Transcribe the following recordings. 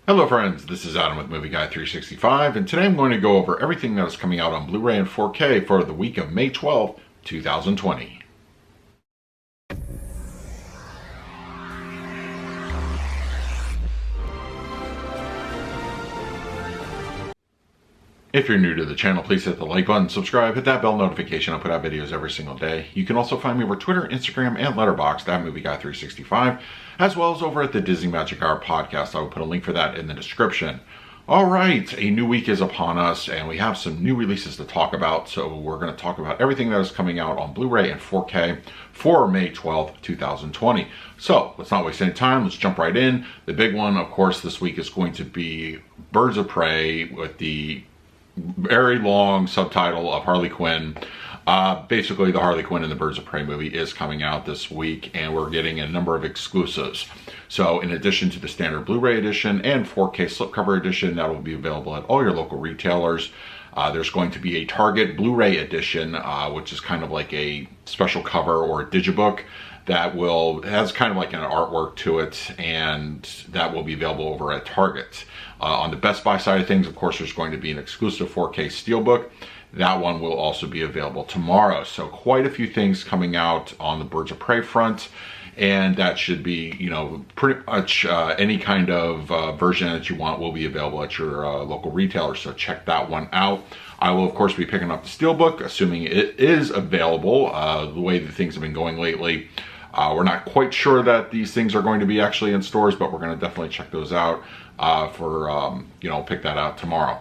Hello friends, this is Adam with Movie Guy 365, and today I'm going to go over everything that is coming out on Blu-ray and 4K for the week of May 12, 2020. If you're new to the channel, please hit the like button, subscribe, hit that bell notification. I put out videos every single day. You can also find me over Twitter, Instagram, and Letterboxd at Movie Guy 365, as well as over at the Disney Magic Hour podcast. I will put a link for that in the description. All right, a new week is upon us, and we have some new releases to talk about. So we're going to talk about everything that is coming out on Blu-ray and 4K for May 12th, 2020. So let's not waste any time. Let's jump right in. The big one, of course, this week is going to be Birds of Prey with the very long subtitle of Harley Quinn. Basically, the Harley Quinn and the Birds of Prey movie is coming out this week, and we're getting a number of exclusives. So in addition to the standard Blu-ray edition and 4K slipcover edition that will be available at all your local retailers, there's going to be a Target Blu-ray edition, which is kind of like a special cover or a digibook that has kind of like an artwork to it, and that will be available over at Target. On the Best Buy side of things, of course, there's going to be an exclusive 4K Steelbook. That one will also be available tomorrow. So quite a few things coming out on the Birds of Prey front, and that should be, you know, pretty much any kind of version that you want will be available at your local retailer. So check that one out. I will, of course, be picking up the Steelbook, assuming it is available. The way that things have been going lately, we're not quite sure that these things are going to be actually in stores, but we're going to definitely check those out pick that out tomorrow.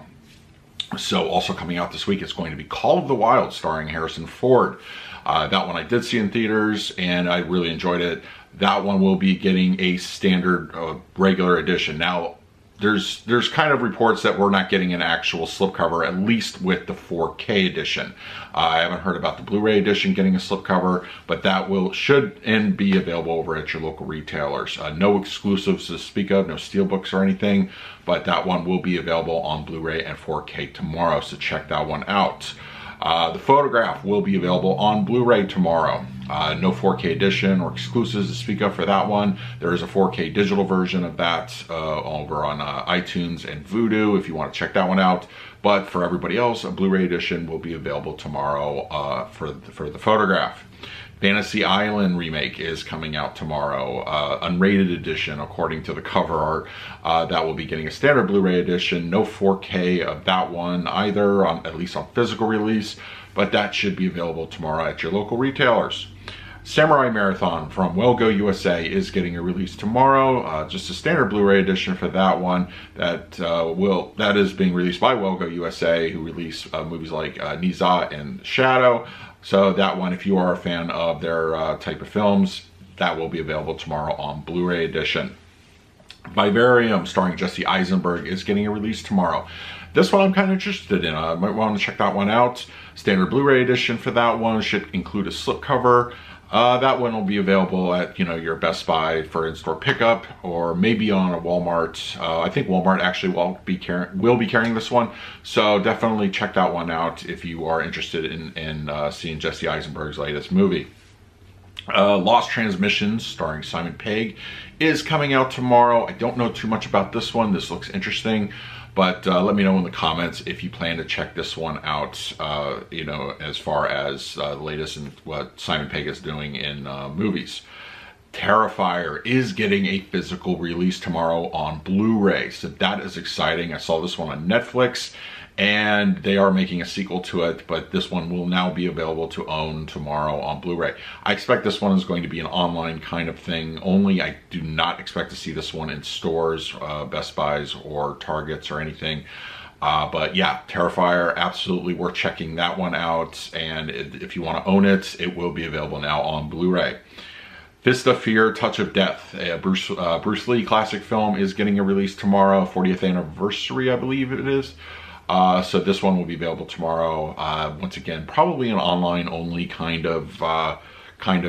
So also coming out this week is going to be Call of the Wild starring Harrison Ford. That one I did see in theaters and I really enjoyed it. That one will be getting a standard regular edition. Now, there's kind of reports that we're not getting an actual slipcover, at least with the 4K edition. I haven't heard about the Blu-ray edition getting a slipcover, but that should be available over at your local retailers. No exclusives to speak of, no steelbooks or anything, but that one will be available on Blu-ray and 4K tomorrow, so check that one out. The Photograph will be available on Blu-ray tomorrow. No 4K edition or exclusives to speak of for that one. There is a 4K digital version of that over on iTunes and Vudu if you want to check that one out. But for everybody else, a Blu-ray edition will be available tomorrow for the Photograph. Fantasy Island remake is coming out tomorrow, unrated edition according to the cover art. That will be getting a standard Blu-ray edition. No 4K of that one either, at least on physical release, but that should be available tomorrow at your local retailers. Samurai Marathon from Well Go USA is getting a release tomorrow. Just a standard Blu-ray edition for that one. That is being released by Well Go USA, who release movies like Niza and Shadow. So that one, if you are a fan of their type of films, that will be available tomorrow on Blu-ray edition. Vivarium, starring Jesse Eisenberg, is getting a release tomorrow. This one I'm kind of interested in. I might want to check that one out. Standard Blu-ray edition for that one should include a slipcover. That one will be available at your Best Buy for in-store pickup, or maybe on a Walmart. I think Walmart actually will be carrying this one, so definitely check that one out if you are interested in seeing Jesse Eisenberg's latest movie. Lost Transmissions, starring Simon Pegg, is coming out tomorrow. I don't know too much about this one. This looks interesting, but let me know in the comments if you plan to check this one out, as far as the latest in what Simon Pegg is doing in movies. Terrifier is getting a physical release tomorrow on Blu-ray, so that is exciting. I saw this one on Netflix, and they are making a sequel to it, but this one will now be available to own tomorrow on Blu-ray. I expect this one is going to be an online kind of thing only. I do not expect to see this one in stores, Best Buys or Targets or anything. But yeah, Terrifier, absolutely worth checking that one out, and if you want to own it, it will be available now on Blu-ray. Fist of Fear, Touch of Death, a Bruce Lee classic film, is getting a release tomorrow, 40th anniversary, I believe it is. So this one will be available tomorrow. Once again, probably an online only kind of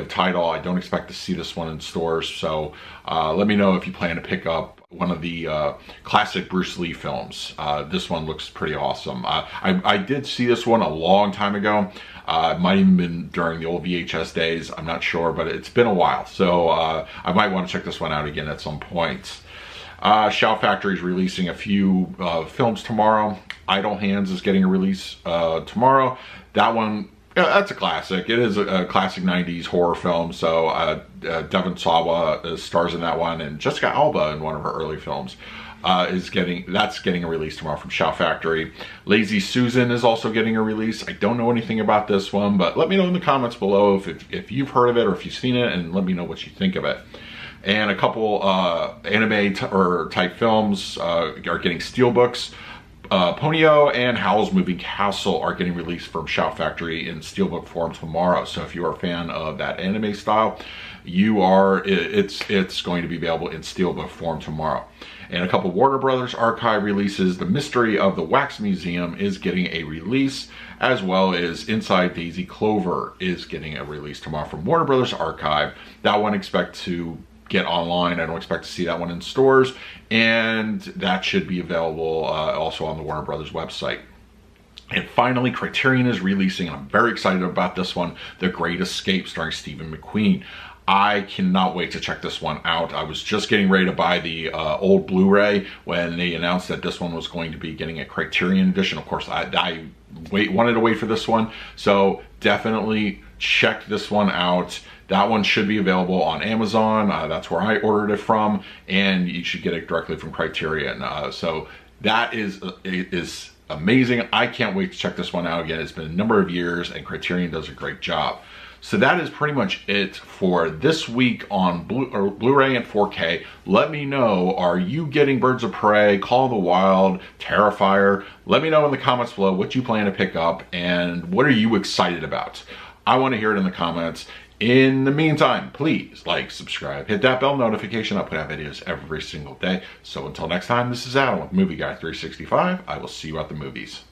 title. I don't expect to see this one in stores. So let me know if you plan to pick up one of the classic Bruce Lee films. This one looks pretty awesome. I did see this one a long time ago. It might even been during the old VHS days. I'm not sure, but it's been a while. So I might want to check this one out again at some point. Shout Factory is releasing a few films tomorrow. Idle Hands is getting a release tomorrow. That one, that's a classic. It is a classic 90s horror film. So Devon Sawa stars in that one, and Jessica Alba in one of her early films that's getting a release tomorrow from Shout Factory. Lazy Susan is also getting a release. I don't know anything about this one, but let me know in the comments below if you've heard of it or if you've seen it, and let me know what you think of it. And a couple anime type films are getting steelbooks. Ponyo and Howl's Moving Castle are getting released from Shout Factory in steelbook form tomorrow. So if you are a fan of that anime style, it's going to be available in steelbook form tomorrow. And a couple Warner Brothers archive releases. The Mystery of the Wax Museum is getting a release, as well as Inside Daisy Clover is getting a release tomorrow from Warner Brothers archive. That one expect to get online. I don't expect to see that one in stores, and that should be available also on the Warner Brothers website. And finally, Criterion is releasing, and I'm very excited about this one, The Great Escape, starring Stephen McQueen. I cannot wait to check this one out. I was just getting ready to buy the old Blu Ray when they announced that this one was going to be getting a Criterion edition. Of course, I wanted to wait for this one, so definitely check this one out. That one should be available on Amazon. That's where I ordered it from, and you should get it directly from Criterion. So that is amazing. I can't wait to check this one out again. It's been a number of years, and Criterion does a great job. So that is pretty much it for this week on Blu-ray and 4K. Let me know, are you getting Birds of Prey, Call of the Wild, Terrifier? Let me know in the comments below what you plan to pick up and what are you excited about. I want to hear it in the comments. In the meantime, please like, subscribe, hit that bell notification. I put out videos every single day. So until next time, this is Adam with Movie Guy 365. I will see you at the movies.